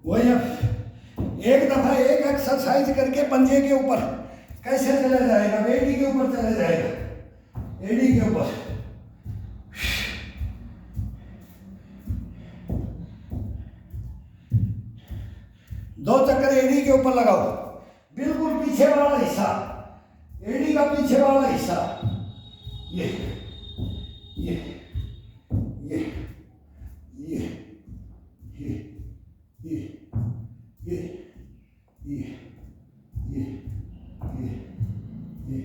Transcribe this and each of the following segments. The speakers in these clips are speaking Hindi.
वही अब एक दफा एक एक्सरसाइज करके पंजे के ऊपर कैसे चला जाएगा, एडी के ऊपर चला जाएगा, एडी के ऊपर। दो चक्कर एडी के ऊपर लगाओ, बिल्कुल पीछे वाला हिस्सा, एडी का पीछे वाला हिस्सा, ये ये ये ये ये ये ये ये ये ये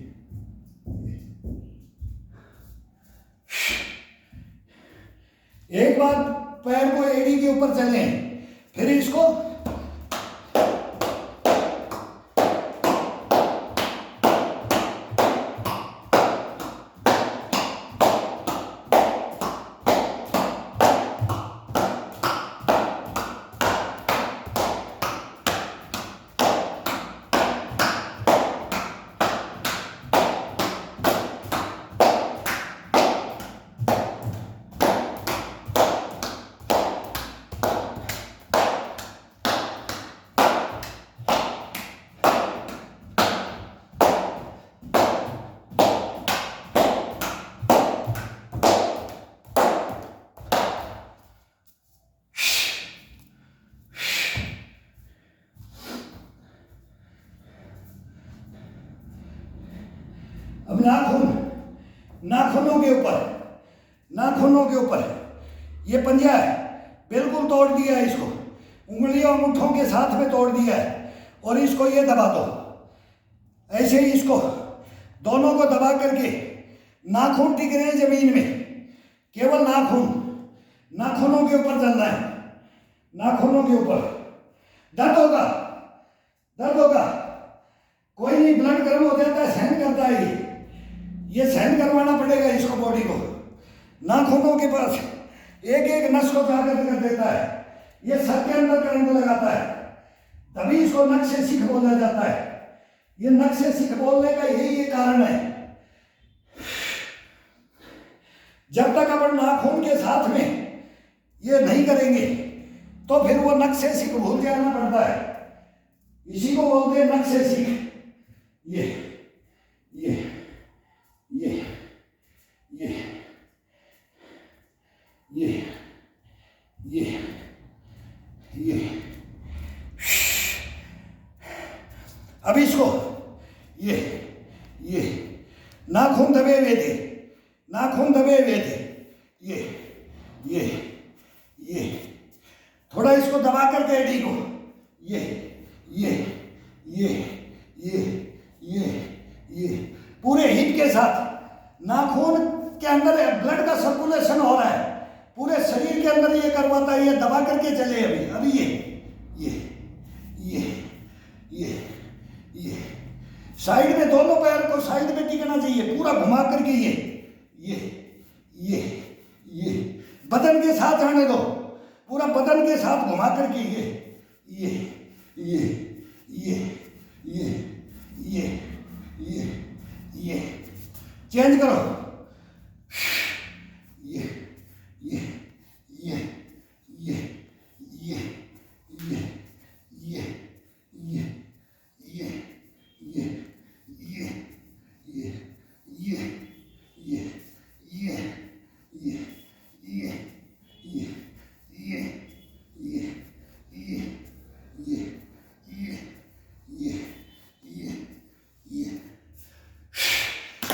एक बार पैर को एड़ी के ऊपर चले, फिर इसको अब नाखूनों के ऊपर, नाखूनों के ऊपर ये पंजा है, बिल्कुल तोड़ दिया है इसको, उंगलियों अंगूठों के साथ में तोड़ दिया है, और इसको ये दबा दो, ऐसे ही इसको दोनों को दबा करके नाखून टिक रहे हैं जमीन में, केवल नाखूनों के ऊपर चलना है, नाखूनों के ऊपर। दर्द होगा, कोई नहीं, ब्लड गर्म हो जाता है, सहन करता है, ये सहन करवाना पड़ेगा इसको, बॉडी को। नाखूनों के पास एक एक नस को जागृत कर देता है, ये सर के अंदर करंट लगाता है, तभी इसको नख से सिख बोला जाता है। ये नख से सिख बोलने का यही कारण है। जब तक अपन नाखून के साथ में ये नहीं करेंगे तो फिर वो नख से सिख भूल जाना पड़ता है, इसी को बोलते हैं नख से सिख। ये ये ये ये ये ये ये अब इसको ये नाखून दबे हुए थे, ये थोड़ा इसको दबा करके एडी को, ये पूरे हिप के साथ, नाखून के अंदर ब्लड का सर्कुलेशन हो रहा है, पूरे शरीर के अंदर ये करवाता है, ये दबा करके चले। अभी ये साइड में, दोनों पैर को साइड में टिकना चाहिए, पूरा घुमा करके ये बदन के साथ आने दो, पूरा बदन के साथ घुमा करके ये चेंज करो,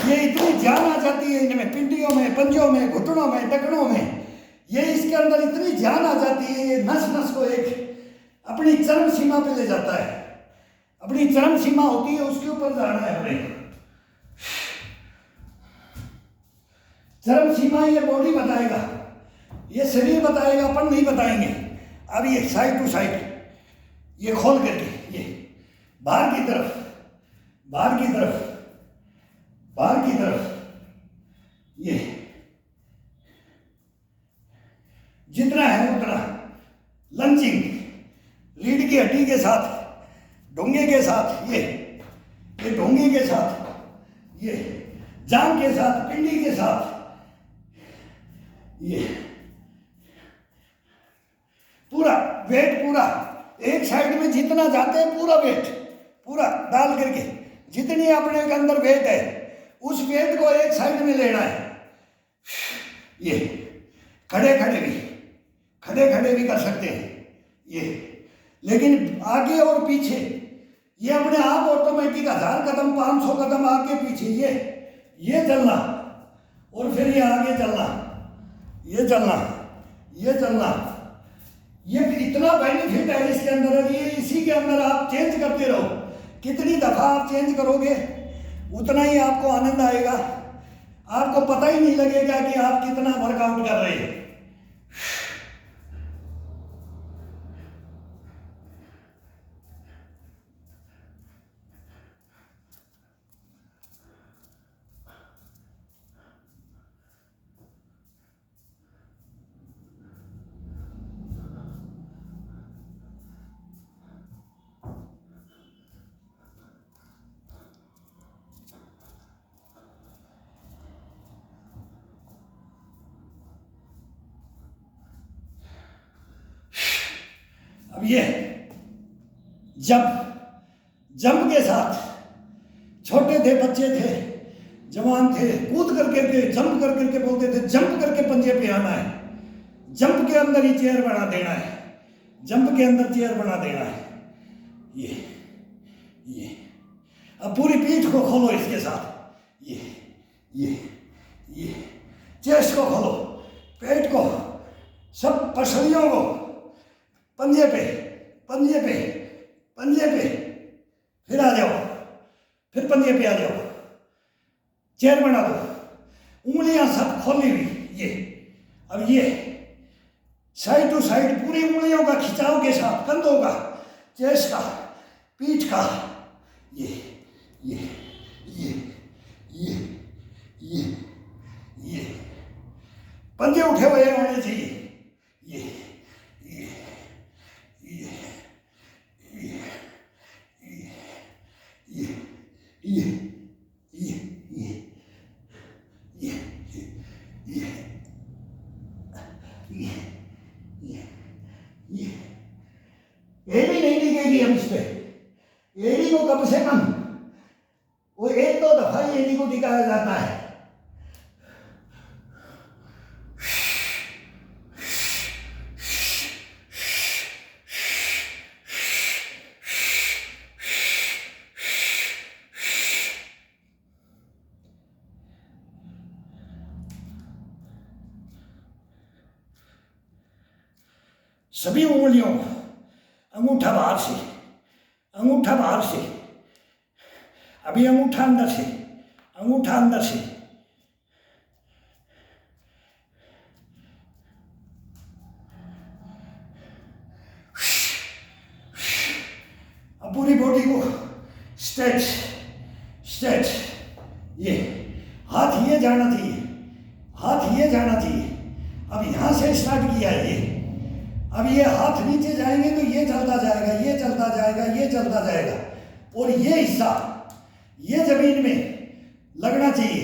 ये इतनी जान आ जाती है इनमें, पिंडियों में, पंजों में, घुटनों में, टखनों में, ये इसके अंदर इतनी जान आ जाती है, ये नस नस को एक अपनी चरम सीमा पे ले जाता है। अपनी चरम सीमा होती है, उसके ऊपर जाना है हमें। चरम सीमा ये बॉडी बताएगा, ये शरीर बताएगा, अपन नहीं बताएंगे। अब ये साइड टू साइड, ये खोल करके, ये बाहर की तरफ, ये जितना है उतना लंचिंग, रीढ़ की हड्डी के साथ, ढोंगे के साथ, ये ढोंगे के साथ, ये जांघ के साथ, पिंडी के साथ, ये पूरा वेट, पूरा एक साइड में जितना जाते हैं पूरा वेट पूरा डाल करके, जितनी अपने के अंदर वेट है उस वेट को एक साइड में लेना है। ये खड़े खड़े भी कर सकते हैं ये, लेकिन आगे और पीछे ये अपने आप ऑटोमेटिक 1000 कदम 500 कदम आगे पीछे ये चलना, और फिर ये आगे चलना, ये चलना, ये चलना। ये इतना बेनिफिट है इसके अंदर, ये इसी के अंदर आप चेंज करते रहो। कितनी दफ़ा आप चेंज करोगे उतना ही आपको आनंद आएगा, आपको पता ही नहीं लगेगा कि आप कितना वर्कआउट कर रहे हैं। अब ये जंप के साथ, छोटे थे, बच्चे थे, जवान थे, कूद करके जंप कर करके बोलते थे जंप करके पंजे पे आना है, जंप के अंदर ही चेयर बना देना है, जंप के अंदर चेयर बना देना है। ये अब पूरी पीठ को खोलो इसके साथ, ये चेस्ट को खोलो, पेट को, सब पसलियों को, पंजे पे, फिर आ जाओ, फिर पंजे पे आ जाओ, चेयर बना दो, उंगलियां सब खोली हुई। अब ये साइड टू साइड पूरी उंगलियों का खिंचाव के साथ, कंधों का, चेस्ट का, पीठ का, ये पंजे उठे हुए होने चाहिए। एड़ी नहीं दिखेगी हम इस पे, एड़ी को कम से कम वो 1-2 दफा ही एड़ी को दिखाया जाता है। सभी उंगलियों, अंगूठा बाहर से, अभी अंगूठा अंदर से, अब पूरी बॉडी को स्ट्रेच, ये हाथ ये जाना चाहिए, अब यहाँ से स्टार्ट किया है ये, अब ये हाथ नीचे जाएंगे तो ये चलता जाएगा, और ये हिस्सा ये जमीन में लगना चाहिए,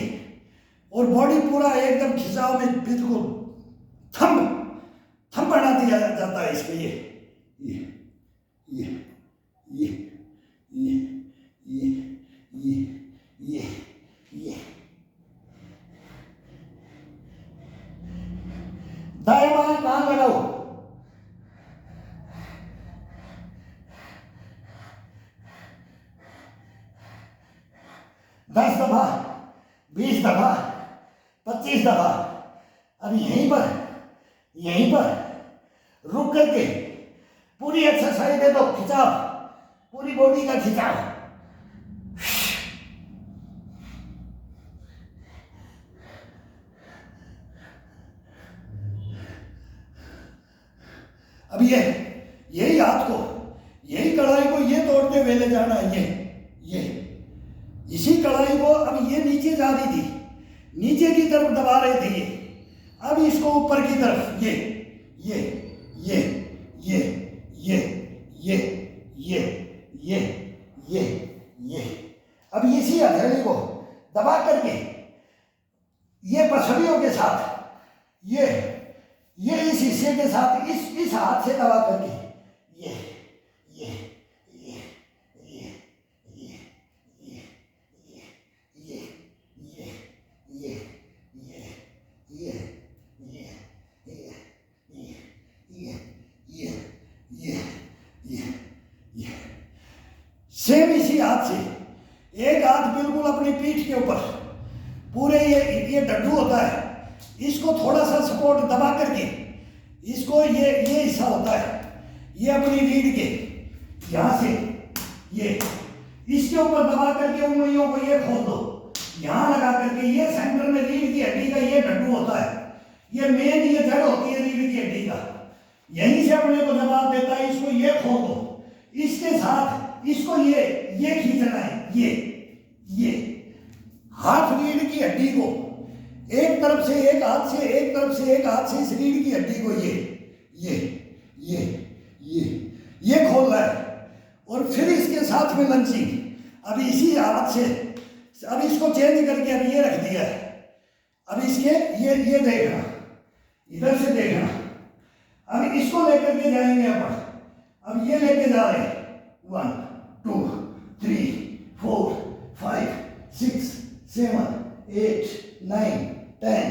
और बॉडी पूरा एकदम खिंचाव में, बिल्कुल थंब बना दिया जाता है इसको। ये दाएं बाएं कान लगाओ, 10 दफा, 20 दफा, 25 दफा। अब यहीं पर रुक करके पूरी एक्सरसाइज है, तो खिंचाव, पूरी बॉडी का खिंचाव। अब यही हाथ को, यही कढ़ाई को ये तोड़ते हुए ले जाना है, ये इसी कढ़ाई को, अब ये नीचे जा रही थी, नीचे की तरफ दबा रहे थे ये, अब इसको ऊपर की तरफ, ये अब इसी हथेली को दबा करके, ये पसलियों के साथ, ये इस हिस्से के साथ, इस हाथ से दबा करके, सेम इसी हाथ से, एक हाथ बिल्कुल अपनी पीठ के ऊपर, पूरे ये डड्डू होता है, इसको थोड़ा सा सपोर्ट दबा करके, इसको ये हिस्सा होता है, ये अपनी रीढ़ के यहाँ से ये इसके ऊपर दबा करके उंगलियों को ये खोल दो, यहाँ लगा करके, ये सेंटर में रीढ़ की हड्डी का ये डड्डू होता है, ये मेन ये जड़ होती है रीढ़ की हड्डी का, यहीं से अपने को जवाब देता है। इसको ये खोल दो, इसके साथ इसको ये खींचना है, ये हाथ रीढ़ की हड्डी को एक तरफ से एक हाथ से, एक तरफ से एक हाथ से इस रीढ़ की हड्डी को ये खोल रहा है, और फिर इसके साथ में लंचिंग। अब इसी हाथ से अब इसको चेंज करके अब ये रख दिया है, अब इसके ये देखना, इधर से देखना, अब इसको लेकर के जाएंगे अपन, अब ये लेके जा रहे हैं 1 2 3 4 5 6 7 8 9 10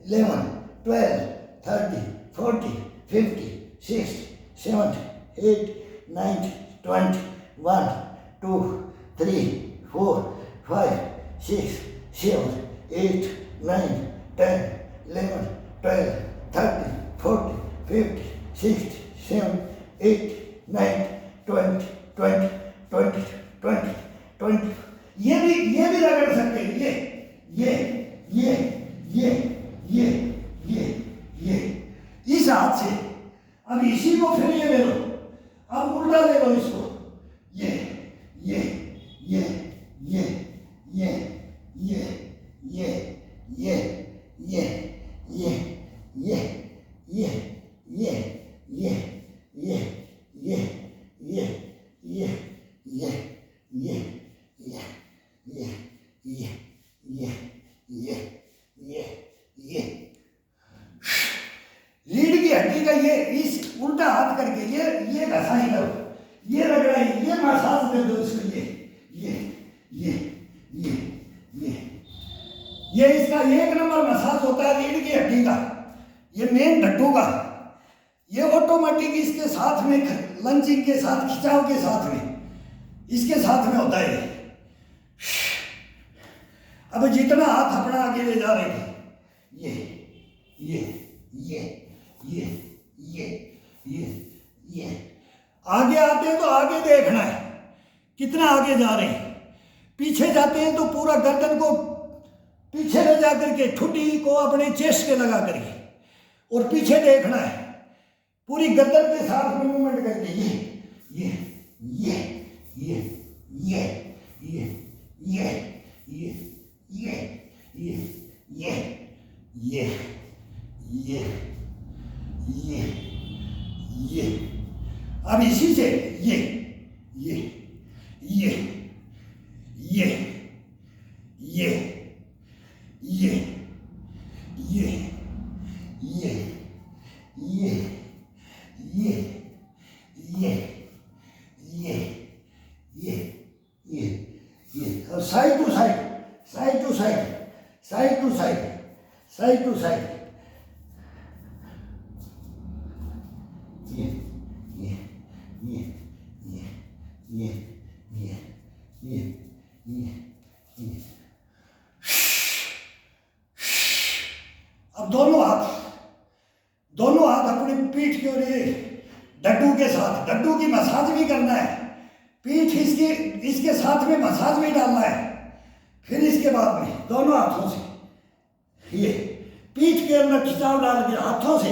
11 12 13 14 15 16 17 8 9 20 1 2 3 4 5 6 7 8 9 10 11 12 13 14 15 16 17 8 9 20 20 20 20 20 ये भी रगड़ सकते हैं, ये इस हाथ से। अब इसी को फिर ये ले लो, अब उल्टा ले लो इसको, ये रीढ़ की हड्डी का ये इस उल्टा हाथ करके ये घसाई करो, ये रगड़ाई, ये मसाज दे दो इसको, ये इसका 1 नंबर मसाज होता है रीढ़ की हड्डी का, ये मेन डड्डू का। ये ऑटोमेटिक इसके साथ में लंचिंग के साथ, खिंचाव के साथ में, इसके साथ में होता है। अब जितना हाथ अपना आगे ले जा रहे थे, ये आगे आते हैं तो आगे देखना है कितना आगे जा रहे हैं, पीछे जाते हैं तो पूरा गर्दन को पीछे ले जा करके, ठुड्डी को अपने चेस्ट पे लगा करके, और पीछे देखना है, पूरी गर्दन के साथ में मूवमेंट करके, ये अब इसी से और side to side, side to side, side to side, side to side, अब दोनों हाथ अपनी पीठ के और ये डड्डू के साथ, डड्डू की मसाज भी करना है, पीठ इसके साथ में मसाज भी डालना है। फिर इसके बाद में दोनों हाथों से ये पीठ के अंदर खिंचाव डाल के हाथों से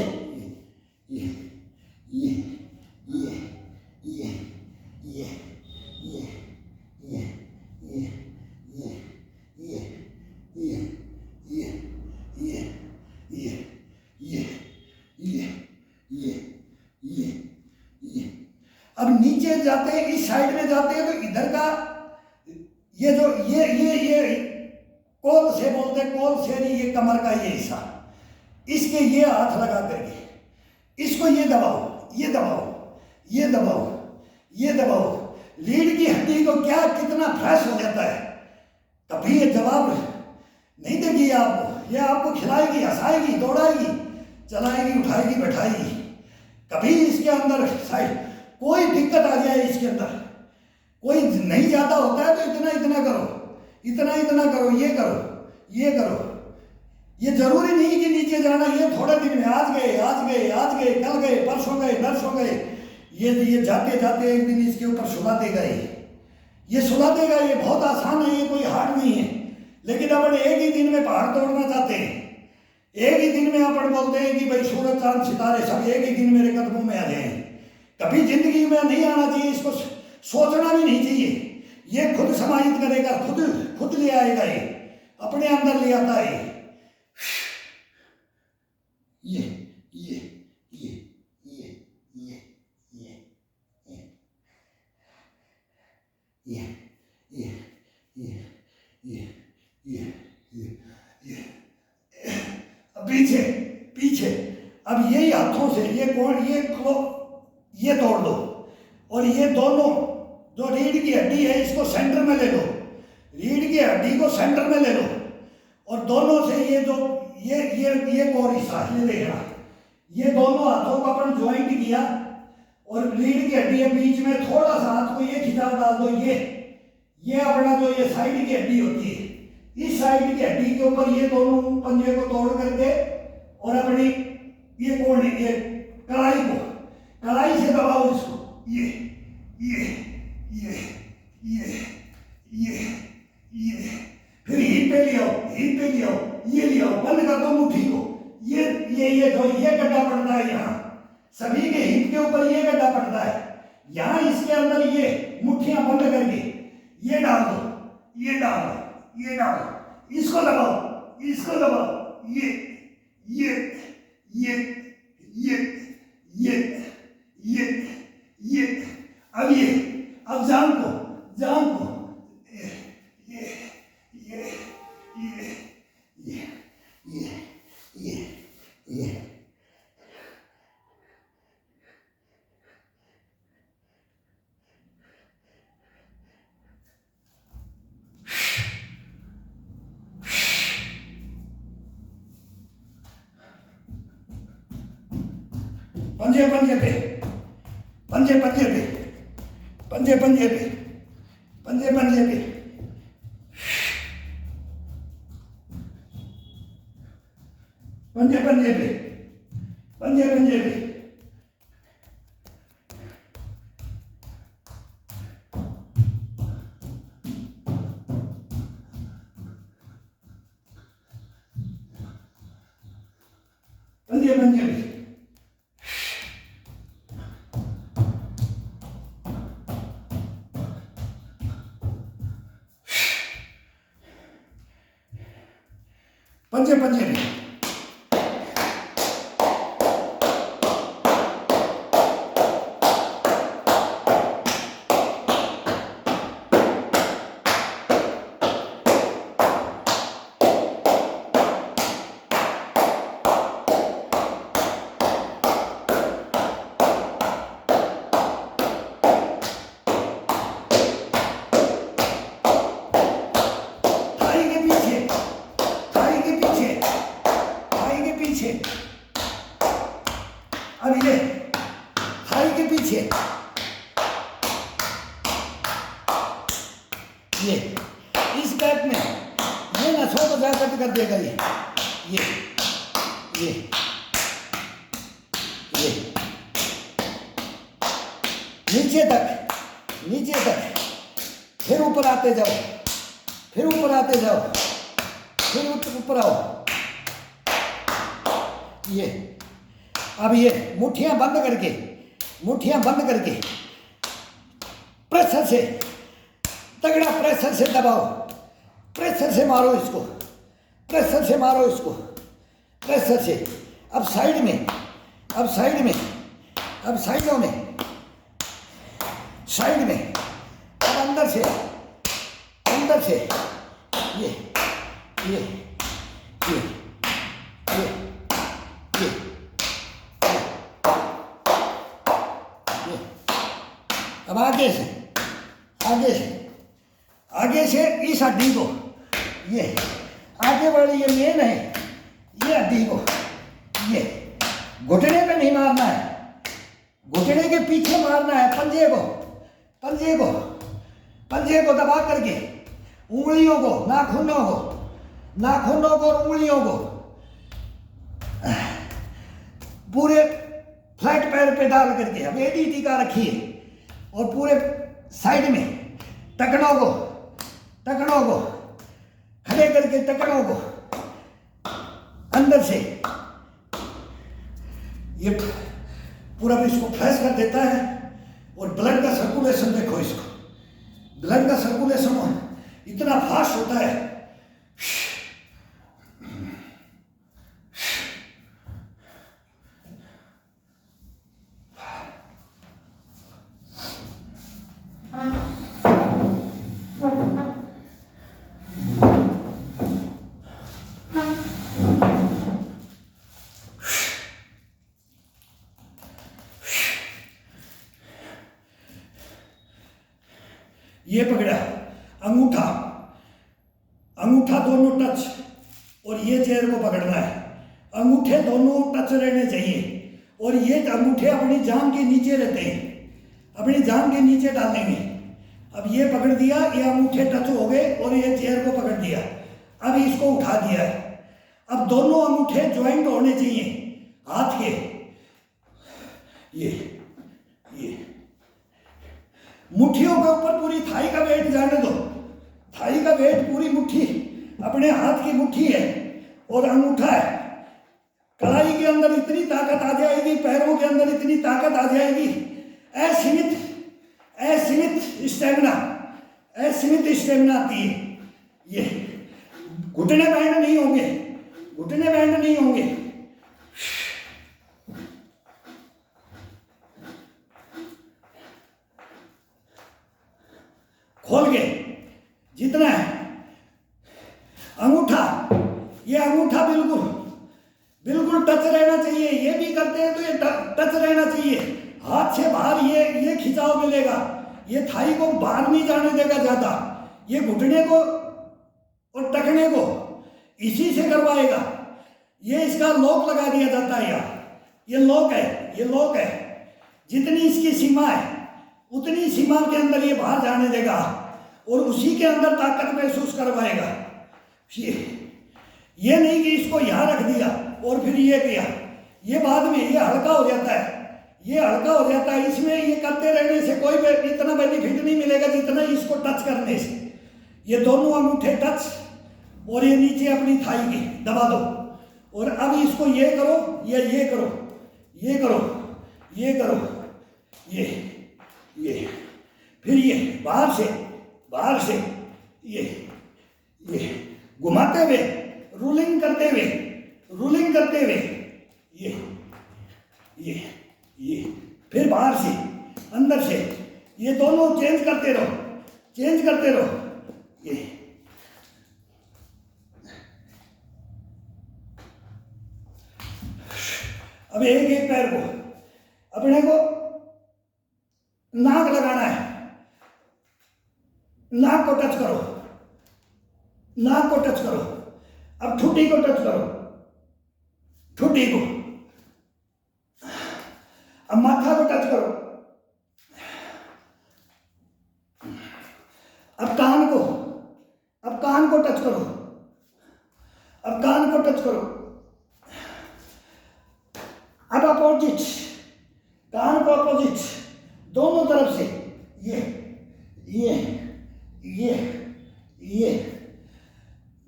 अब नीचे जाते हैं, इस साइड में जाते हैं तो इधर का ये जो ये कोल से बोलते हैं, कोल से नहीं, ये कमर का ये हिस्सा, इसके ये हाथ लगा करके इसको ये दबाओ, ये दबाओ, ये दबाओ, ये दबाओ, रीढ़ की हड्डी को क्या कितना फ्रेश हो जाता है। कभी ये जवाब नहीं देगी आपको, ये आपको खिलाएगी, हंसाएगी, दौड़ाएगी, चलाएगी, उठाएगी, बैठाएगी। कभी इसके अंदर साइड कोई दिक्कत आ जाए, इसके अंदर कोई नहीं ज़्यादा होता है तो इतना इतना करो, इतना इतना करो, ये करो, ये करो। ये जरूरी नहीं कि नीचे जाना, ये थोड़े दिन में आज गए, आज गए, आज गए, कल गए, परसों गए, नरसों गए, ये जाते जाते एक दिन इसके ऊपर सुला देगा। ये सुला देगा। ये बहुत आसान है, ये कोई हार्ड नहीं है। लेकिन अपन एक ही दिन में पहाड़ तोड़ना चाहते हैं। एक ही दिन में अपन बोलते हैं कि भाई सूरज चांद सितारे सब एक ही दिन मेरे कदमों में आ जाएं। कभी जिंदगी में नहीं आना चाहिए, इसको सोचना भी नहीं चाहिए। ये खुद समाहित करेगा, खुद ले आएगा, ये अपने अंदर ले आता है। ये ये ये ये ये ये ये ये ये ये ये ये पीछे पीछे। अब यही हाथों से ये तोड़ दो, और ये दोनों जो रीढ़ की हड्डी है इसको सेंटर में ले लो, रीढ़ की हड्डी को सेंटर में ले लो, और दोनों से ये जो ये कोर हिस्सा ये देखना, ये दोनों हाथों को अपन ज्वाइंट किया, और रीढ़ की हड्डी है बीच में, थोड़ा सा हाथ को ये खिंचाव डाल दो। ये अपना जो ये साइड की हड्डी होती है, इस साइड की हड्डी के ऊपर ये दोनों पंजे को तोड़ करके, और अपनी ये कोण ये कलाई से दबाओ इसको। ये फिर हिप पे ले आओ, हिप पे ले आओ, ये ले आओ, बंद कर दो मुट्ठी को। ये गड्ढा पड़ता है यहाँ, सभी के हिप के ऊपर ये गड्ढा पड़ता है। यहाँ इसके अंदर ये मुट्ठियां बंद करके ये डाल दो, ये डालो, ये डालो, इसको दबाओ, इसको दबाओ। ये ये ये ये ये ये ये अब जान को ये ये ये ये ये ये ये पंजे पंजे पे, पंजे पंजे पे, पंजे पंजे पे, पंजे पंजे पे, पंजे पंजे पे, पंजे पंजे पे, पंजे पंजे पे। पंजे पंजे में अब ये थाई के पीछे ये इस टाइप में ये नसों को जाकर कर देगा। ये नीचे तक फिर ऊपर आते जाओ, फिर ऊपर आते जाओ, फिर ऊपर आओ। ये अब ये मुट्ठियां बंद करके प्रेशर से, तगड़ा प्रेशर से दबाओ, प्रेशर से मारो इसको, प्रेशर से मारो इसको, प्रेशर से। अब साइड में, अब साइड में, अब साइडों में, साइड में, अब अंदर से, अंदर से। ये ये ये ये ये अब आगे से, आगे से, आगे से इस हड्डी को, ये आगे वाली ये मेन है, ये हड्डी को, ये घुटने पे नहीं मारना है, घुटने के पीछे मारना है, पंजे को, पंजे को, पंजे को दबा करके उंगलियों को, नाखूनों को और उंगलियों को पूरे फ्लैट पैर पे डाल करके अब एडी टीका रखिए और पूरे साइड में टखनों को खड़े करके टखनों को अंदर से ये पूरा इसको फ्लैश कर देता है। और ब्लड का सर्कुलेशन देखो, इसको ब्लड का सर्कुलेशन इतना फास्ट होता है। ये पकड़ा, अंगूठा दोनों टच, और ये चेयर को पकड़ना है। अंगूठे दोनों टच रहने चाहिए और ये अंगूठे अपनी जांघ के नीचे रहते हैं, अपनी जांघ के नीचे डालेंगे। अब ये पकड़ दिया, ये अंगूठे टच हो गए और ये चेयर को पकड़ दिया। अब इसको उठा दिया है। अब दोनों अंगूठे ज्वाइंट होने चाहिए हाथ के। ये मुट्ठियों के ऊपर पूरी थाई का वेट जाने दो। थाई का वेट पूरी मुट्ठी अपने हाथ की मुट्ठी है और अंगूठा है। कलाई के अंदर इतनी ताकत आ जाएगी, पैरों के अंदर इतनी ताकत आ जाएगी। असीमित स्टेमिना आती है। ये घुटने बैंड नहीं होंगे, खोल के जितना है। ये अंगूठा बिल्कुल टच रहना चाहिए। ये भी करते हैं तो ये टच रहना चाहिए। हाथ से बाहर ये खिंचाव मिलेगा। ये थाई को बाहर नहीं जाने देगा ज्यादा। ये घुटने को और टखने को इसी से करवाएगा। ये इसका लॉक लगा दिया जाता है यार। ये लॉक है। जितनी इसकी सीमा है उतनी सीमा के अंदर ये बाहर जाने देगा और उसी के अंदर ताकत महसूस करवाएगा। ये नहीं कि इसको यहाँ रख दिया और फिर ये किया। ये बाद में ये हल्का हो जाता है। इसमें ये करते रहने से कोई इतना बेनिफिट नहीं मिलेगा जितना इसको टच करने से। ये दोनों अंगूठे टच और ये नीचे अपनी थाई के दबा दो। और अब इसको ये करो या ये करो, ये फिर ये बाहर से ये घुमाते हुए, रूलिंग करते हुए ये फिर बाहर से अंदर से ये दोनों चेंज करते रहो। ये अब एक पैर को अपने को नाक लगाना है। नाक को टच करो। अब ठुड्डी को टच करो, अब माथा को टच करो। अब कान को टच करो। अब अपोजिट, कान को अपोजिट दोनों तरफ से ये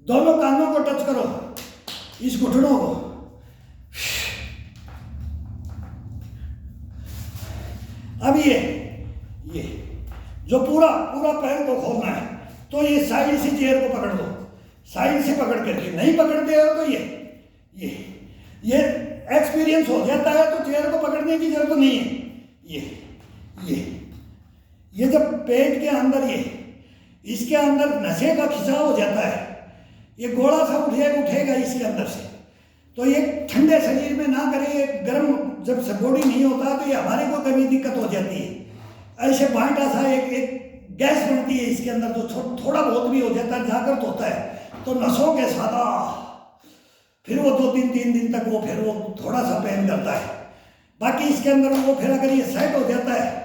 दोनों कानों को टच करो, इस घुटनों को। अब ये जो पूरा पैर को खोलना है तो ये साइड से चेयर को पकड़ दो। साइड से पकड़ करके नहीं पकड़ते हो तो ये एक्सपीरियंस हो जाता है तो चेयर को पकड़ने की जरूरत नहीं है। ये जब पेट के अंदर इसके अंदर नशे का खिंचाव हो जाता है, ये गोला सा उठेगा इसके अंदर से। तो ये ठंडे शरीर में ना करे, ये गर्म जब से बॉडी नहीं होता तो ये हमारे को कभी दिक्कत हो जाती है। ऐसे बांटा सा एक गैस बनती है इसके अंदर, तो थोड़ा बहुत भी हो जाता है, जागृत होता है तो नसों के साथ फिर वो 2-3 दिन तक वो थोड़ा सा पेन करता है। बाकी इसके अंदर वो फिर अगर ये सेट हो जाता है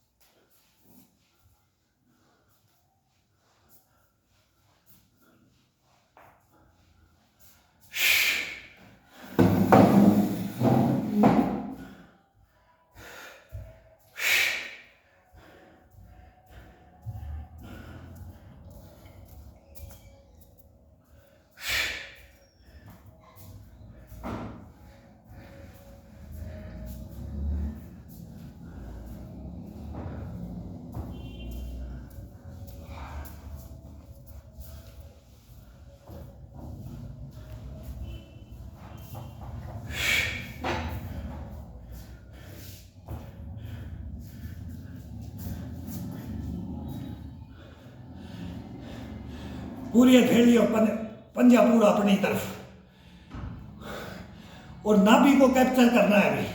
पूरी हथेली और पंजा पूरा अपनी तरफ, और नाभि को कैप्चर करना है। अभी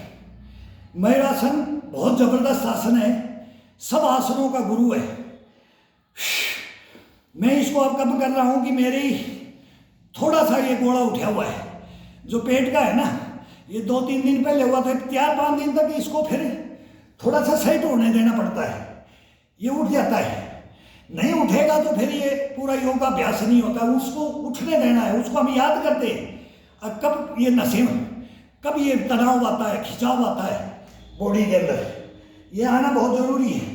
मयूरासन बहुत जबरदस्त आसन है, सब आसनों का गुरु है। मैं इसको अब कब कर रहा हूं कि मेरी थोड़ा सा ये गोड़ा उठा हुआ है, जो पेट का है ना, ये 2-3 दिन पहले हुआ था, 4-5 दिन तक इसको फिर थोड़ा सा सेट होने देना पड़ता है, ये उठ जाता है। नहीं उठेगा तो फिर ये पूरा योगाभ्यास नहीं होता, उसको उठने देना है, उसको हम याद करते हैं। अब कब ये नसीब, कब ये तनाव आता है, खिंचाव आता है बॉडी के अंदर, ये आना बहुत जरूरी है।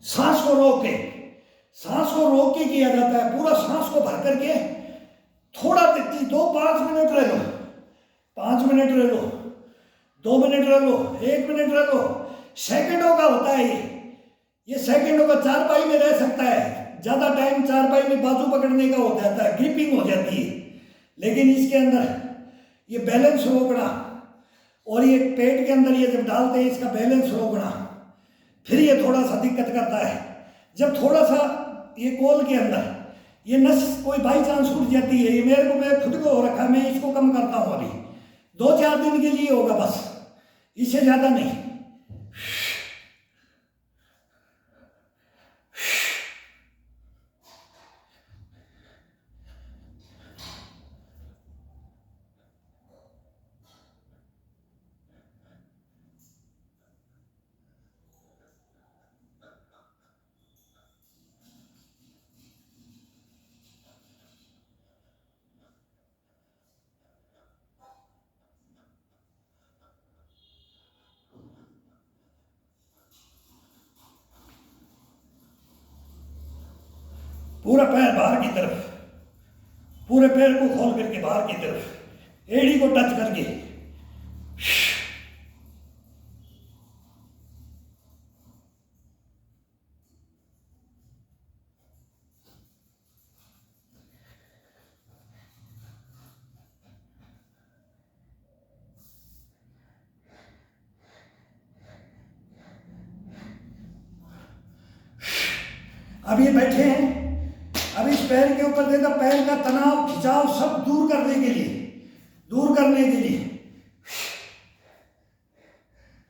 सांस को रोक के, सांस को रोक के किया जाता है, पूरा सांस को भर करके थोड़ा तक 5 मिनट रह लो, 5 मिनट रह लो, 2 मिनट रह लो, 1 मिनट रह लो। सेकंडों का होता है ये सेकंडों का। चारपाई में रह सकता है, ज्यादा टाइम चारपाई में बाजू पकड़ने का हो जाता है, ग्रिपिंग हो जाती है, लेकिन इसके अंदर ये बैलेंस रोकना, और ये पेट के अंदर ये जब डालते हैं इसका बैलेंस रोकना, फिर ये थोड़ा सा दिक्कत करता है। जब थोड़ा सा ये कोल के अंदर ये नस कोई बाई चांस उठ जाती है, ये मेरे को, मैं खुद को हो रखा, मैं इसको कम करता हूँ अभी 2-4 दिन के लिए होगा बस, इससे ज्यादा नहीं। पूरा पैर बाहर की तरफ, पूरे पैर को खोल करके बाहर की तरफ, एड़ी को टच करके। अब ये बैठे हैं, अब इस पैर के ऊपर देखा, पैर का तनाव खिंचाव सब दूर करने के लिए, दूर करने के लिए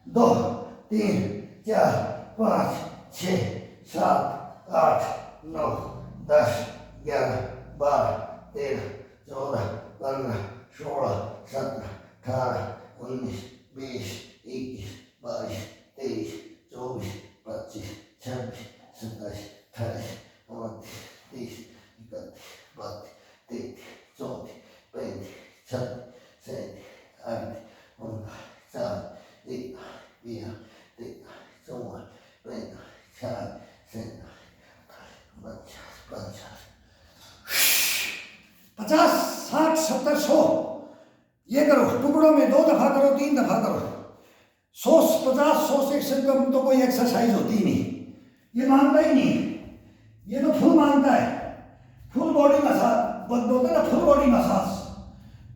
2, 3, 4, 5, 6, 7, 8, 9, 10, 11, 12, 13, 14, 15, 16, 17, 18, 19, 20, 21, 22, 23, 24, 25, 26, 27, 28, 29, 30, 31, 32, 33, 34, 35, 36, 37, 38, 39, 40, 41, 42, 43, 44, 45, 46, 47, 50, 60, 70, 100। ये करो, टुकड़ों में 2 दफा करो, 3 दफा करो। 100, 50, 100 से कम तो कोई एक्सरसाइज होती ही नहीं, ये मानता ही नहीं, ये तो फुल मानता है। फुल बॉडी मसाज बोलते हैं ना, full body massage,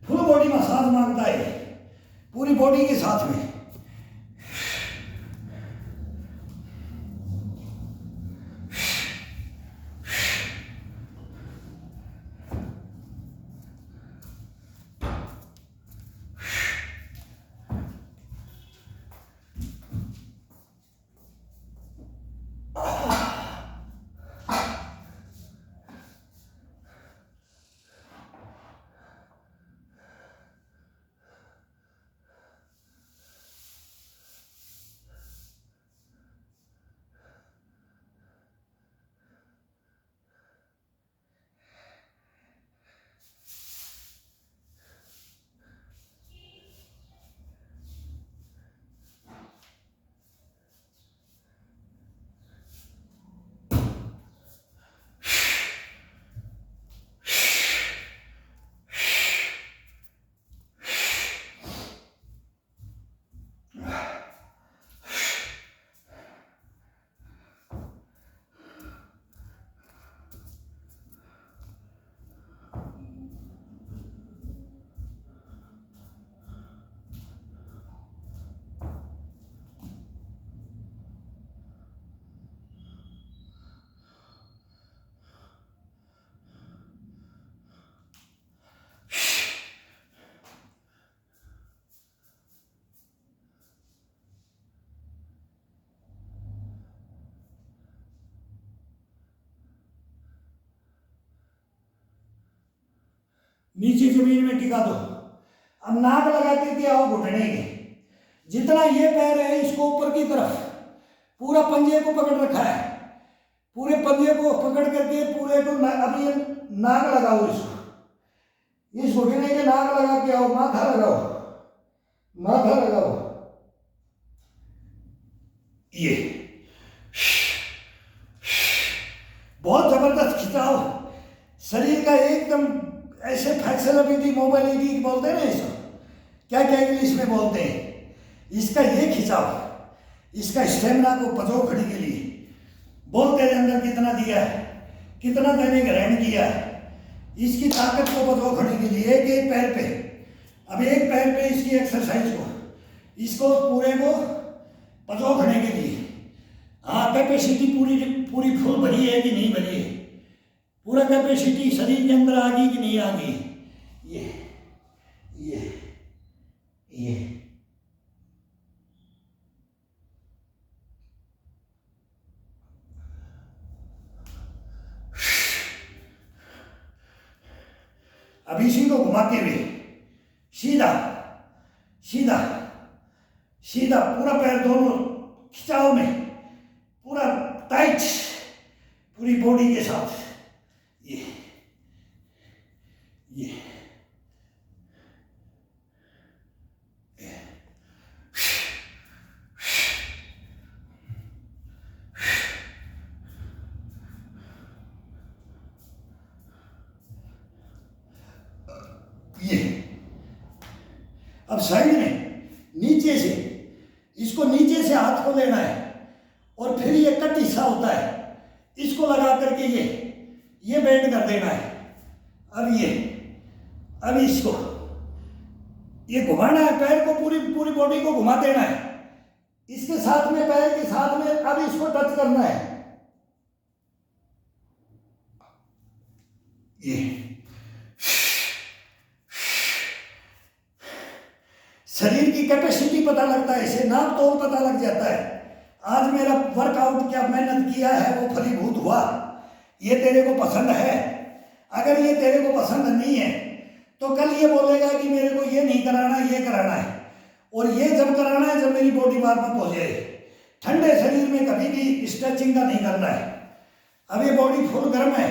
full body massage मांगता है पूरी बॉडी के साथ में। नीचे जमीन में टिका दो। अब नाक लगा के आओ घुटने के, जितना ये पैर है इसको ऊपर की तरफ पूरा पंजे को पकड़ रखा है, पूरे पंजे को पकड़ करके पूरे को अब ये नाक लगाओ, इसको इस घुटने के नाक लगा के आओ, माथा लगाओ, माथा लगाओ, ये बहुत जबरदस्त खिंचाव शरीर का, एकदम ऐसे फ्लेक्सिबिलिटी मोबिलिटी बोलते हैं ना इसको, क्या क्या इंग्लिश में बोलते हैं, इसका ये खिंचाव, इसका स्टेमिना को पजो खड़ी के लिए बोल तेरे अंदर कितना दिया है, कितना मैंने ग्रहण किया है, इसकी ताकत को पजो खड़ी के लिए एक एक पैर पे, अब एक पैर पे इसकी एक्सरसाइज को, इसको पूरे को पजो खड़े के लिए। हाँ, कैपेसिटी पूरी पूरी फुल भरी है कि नहीं भरी है, पूरा कैपेसिटी शरीर के अंदर आ गई कि नहीं आ गई, ये अब इसी को घुमाते हुए सीधा सीधा सीधा पूरा पैर दोनों खिंचाव में पूरा टाइट, पूरी बॉडी के साथ, ये अब साइड में नीचे से, इसको नीचे से हाथ को लेना है और फिर ये कट हिस्सा होता है, इसको लगा करके ये बेंड कर देना है। अब इसको ये घुमाना है, पैर को पूरी पूरी बॉडी को घुमा देना है, इसके साथ में पैर के साथ में अब इसको टच करना है, ये शरीर की कैपेसिटी पता लगता है, इसे नाप तोल पता लग जाता है। आज मेरा वर्कआउट क्या मेहनत किया है वो फलीभूत हुआ, ये तेरे को पसंद है। अगर ये तेरे को पसंद नहीं है तो कल ये बोलेगा कि मेरे को ये नहीं कराना, ये कराना है, और ये जब कराना है जब मेरी बॉडी वार्म अप हो जाए। ठंडे शरीर में कभी भी स्ट्रेचिंग का नहीं करना है। अब ये बॉडी फुल गर्म है,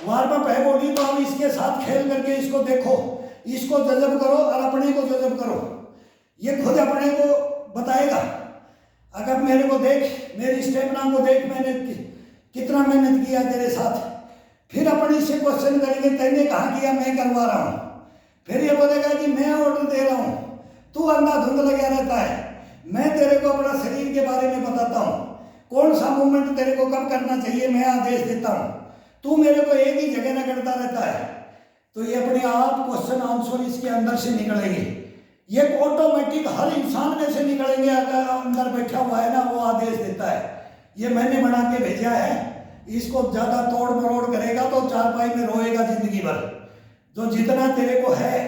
वार्म अप है बॉडी, तो अब इसके साथ खेल करके इसको देखो, इसको जज़ब करो और अपने को जज़ब करो, ये खुद अपने को बताएगा। अगर मेरे को देख, मेरी स्टेमिना को देख, मैंने कितना मेहनत किया तेरे साथ, फिर अपने से क्वेश्चन करेंगे तैने कहाँ किया, मैं करवा रहा हूँ, फिर ये बोलेगा कि मैं ऑर्डर दे रहा हूँ, तू अंधाधुंध लगा रहता है, मैं तेरे को अपना शरीर के बारे में बताता हूँ, कौन सा मूवमेंट तेरे को कब करना चाहिए मैं आदेश देता हूँ, तू मेरे को एक ही जगह न करता रहता है। तो ये अपने आप क्वेश्चन आंसर इसके अंदर से निकलेंगे, ये ऑटोमेटिक हर इंसान में से निकलेंगे। अगर अंदर बैठा हुआ है ना, वो आदेश देता है, ये मैंने बना के भेजा है, इसको ज़्यादा तोड़ मरोड़ करेगा तो चारपाई में रोएगा जिंदगी भर। जो जितना तेरे को है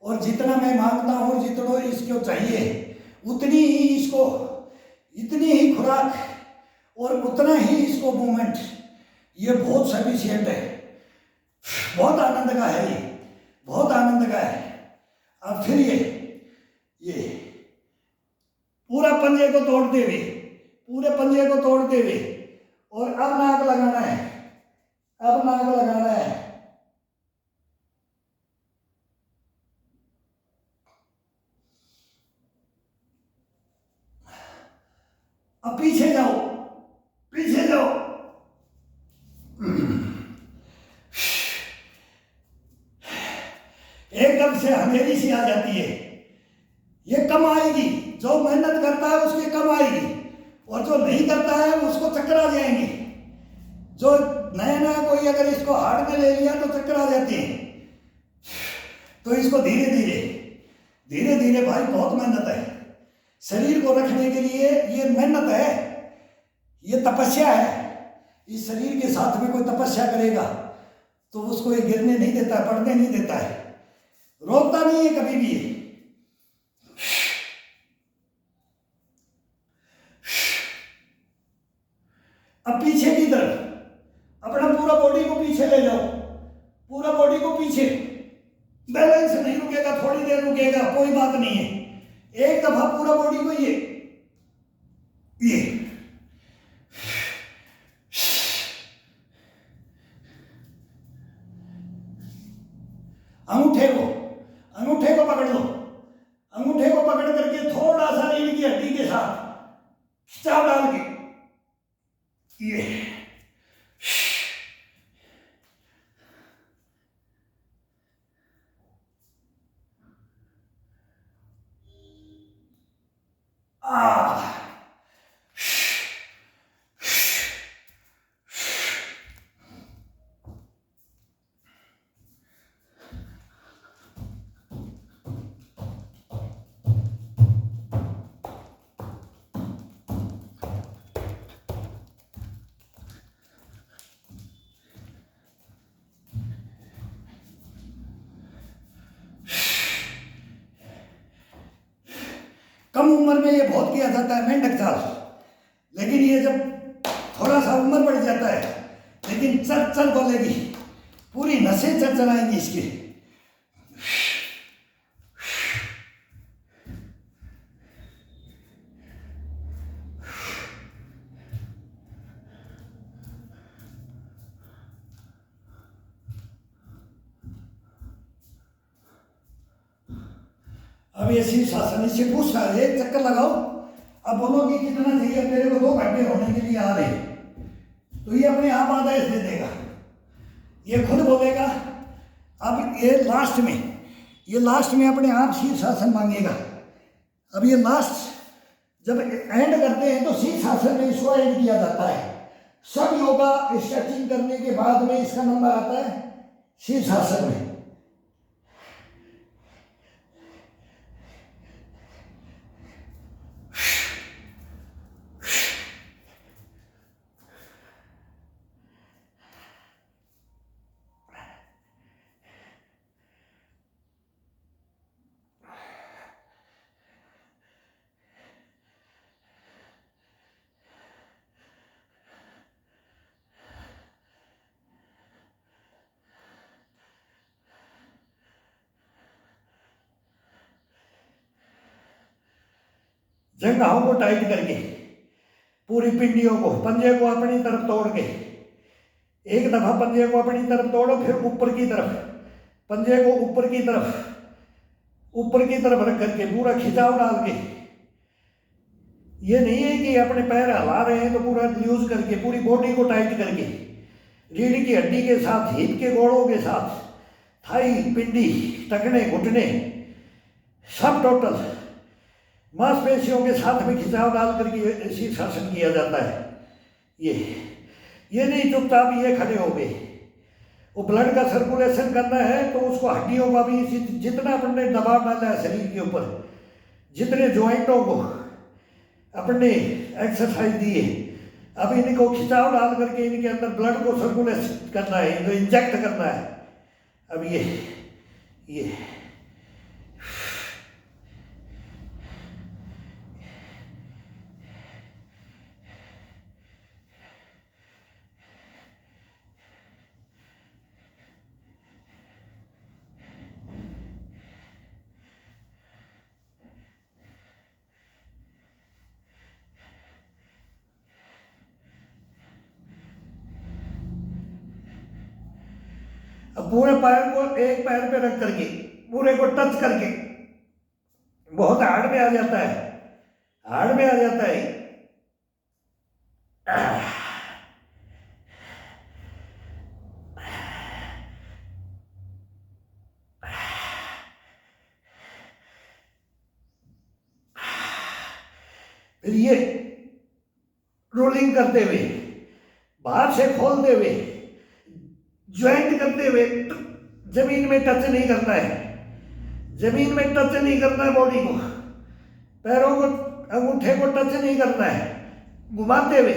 और जितना मैं मांगता हूँ, जितना इसको चाहिए उतनी ही इसको, इतनी ही खुराक और उतना ही इसको मूवमेंट, ये बहुत सफिशिएंट है। बहुत आनंद का है, ये बहुत आनंद का है। अब फिर ये पूरा पंजे को तोड़ते हुए, पूरे पंजे को तोड़ते हुए, और अब नाक लगाना है, अब नाक लगाना है। अब पीछे जाओ, पीछे जाओ, एकदम से अंधेरी सी आ जाती है, ये कम आएगी। जो मेहनत करता है उसकी कम आएगी, और जो नहीं करता है उसको चक्कर आ जाएंगे। जो नया नया कोई अगर इसको हार्ड में ले लिया तो चक्कर आ जाती है। तो इसको धीरे धीरे धीरे धीरे, भाई बहुत मेहनत है शरीर को रखने के लिए, ये मेहनत है, ये तपस्या है। इस शरीर के साथ में कोई तपस्या करेगा तो उसको ये गिरने नहीं देता है, पड़ने नहीं देता है, रोकता नहीं है कभी भी। अब पीछे की तरफ अपना पूरा बॉडी को पीछे ले जाओ, पूरा बॉडी को पीछे, कोई बात नहीं है। एक दफा पूरा बॉडी को ये अंगूठे को पकड़ लो। अंगूठे को पकड़ करके थोड़ा सा रीढ़ की हड्डी के साथ खिंचाव डाल के ये कम उम्र में ये बहुत किया जाता है मेंढक चाल, लेकिन ये जब थोड़ा सा उम्र बढ़ जाता है, लेकिन चल चल बोलेगी, पूरी नसें चलाएंगी इसकी। अब ये शीर्षासन इससे पूछ रहा है, एक चक्कर लगाओ, अब बोलो कि कितना चाहिए, मेरे को 2 घंटे होने के लिए आ रहे, तो ये अपने आप आदेश दे देगा, ये खुद बोलेगा। अब ये लास्ट में अपने आप शीर्षासन मांगेगा। अब ये लास्ट जब एंड करते हैं तो शीर्षासन में इसको एंड किया जाता है। सब योगा स्ट्रेचिंग करने के बाद में इसका नंबर आता है शीर्षासन में। जंघाओं को टाइट करके, पूरी पिंडियों को, पंजे को अपनी तरफ तोड़ के, एक दफा पंजे को अपनी तरफ तोड़ो, फिर ऊपर की तरफ, पंजे को ऊपर की तरफ रख करके पूरा खिंचाव डाल के। ये नहीं है कि अपने पैर हिला रहे हैं तो पूरा यूज करके, पूरी बॉडी को टाइट करके, रीढ़ की हड्डी के साथ, हिप के गोड़ों के साथ, थाई, पिंडी, टखने, घुटने, सब टोटल मांसपेशियों के साथ में खिंचाव डाल करके शीर्षासन किया जाता है। ये नहीं चुपचाप ये खड़े हो गए। वो ब्लड का सर्कुलेशन करना है तो उसको हड्डियों का भी जितना अपने दबाव डाला है शरीर के ऊपर, जितने ज्वाइंटों को अपने एक्सरसाइज दी है, अब इनको खिंचाव डाल करके इनके अंदर ब्लड को सर्कुलेट करना है, इनको इंजेक्ट करना है। अब ये अब पूरे पैर को एक पैर पे रख करके, पूरे को टच करके, बहुत हार्ड में आ जाता है, फिर ये रोलिंग करते हुए, बाहर से खोलते हुए, ज्वाइंट करते हुए, जमीन में टच नहीं करना है, बॉडी को, पैरों को, अंगूठे को टच नहीं करना है, घुमाते हुए।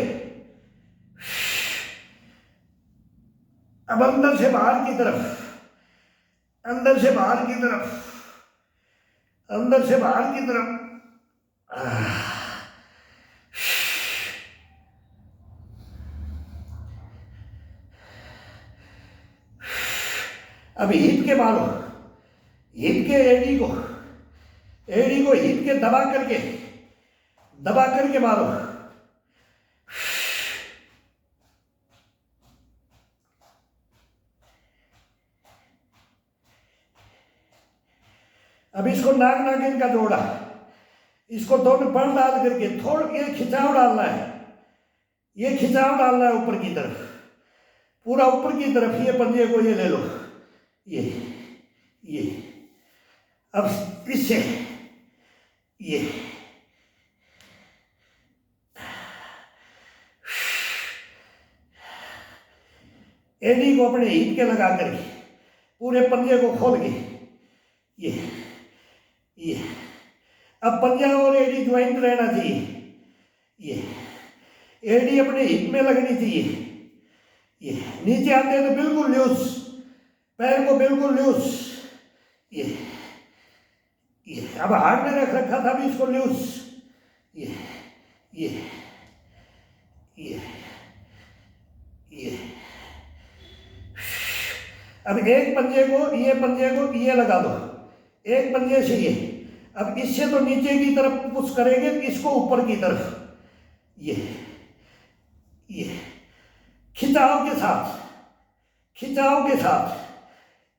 अब अंदर से बाहर की तरफ, अब हिप के मारो, हिप के एडी को एड़ी को हिट के दबा करके मारो। अब इसको नाक नागिन का जोड़ा, इसको दोनों बल डाल करके थोड़ा ये खिंचाव डालना है, ये खिंचाव डालना है ऊपर की तरफ, पूरा ऊपर की तरफ। ये पंजे को ये ले लो, ये अब इससे ये एडी को अपने हिट के लगा करके पूरे पंजे को खोल के ये अब पंजा और एडी ज्वाइंट रहना चाहिए। ये एडी अपने हिप में लगनी चाहिए। ये नीचे आते हैं तो बिल्कुल लूज, पैर को बिल्कुल लूज। ये अब हाथ में रख रखा था भी इसको लूज। ये अब एक पंजे को ये लगा दो, एक पंजे से ये। अब इससे तो नीचे की तरफ पुश करेंगे, इसको ऊपर की तरफ। ये खिंचाव के साथ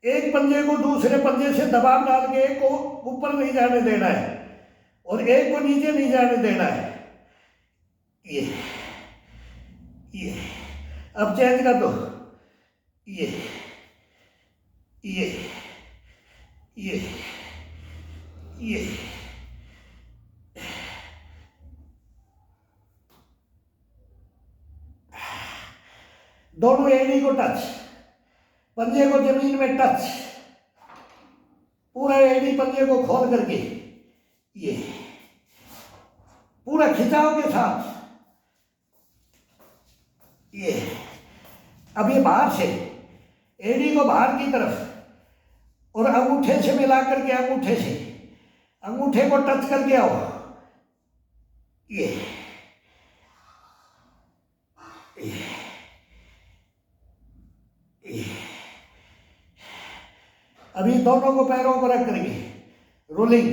एक पंजे को दूसरे पंजे से दबाव डाल के एक को ऊपर नहीं जाने देना है और एक को नीचे नहीं जाने देना है। ये अब चेंज कर दो। ये दोनों एड़ी को टच, पंजे को जमीन में टच, पूरा एड़ी पंजे को खोल करके ये पूरा खिंचाव के साथ ये। अब ये बाहर से एड़ी को बाहर की तरफ और अंगूठे से मिला करके अंगूठे को टच करके आओ। ये अभी दोनों को पैरों को रख करके रोलिंग।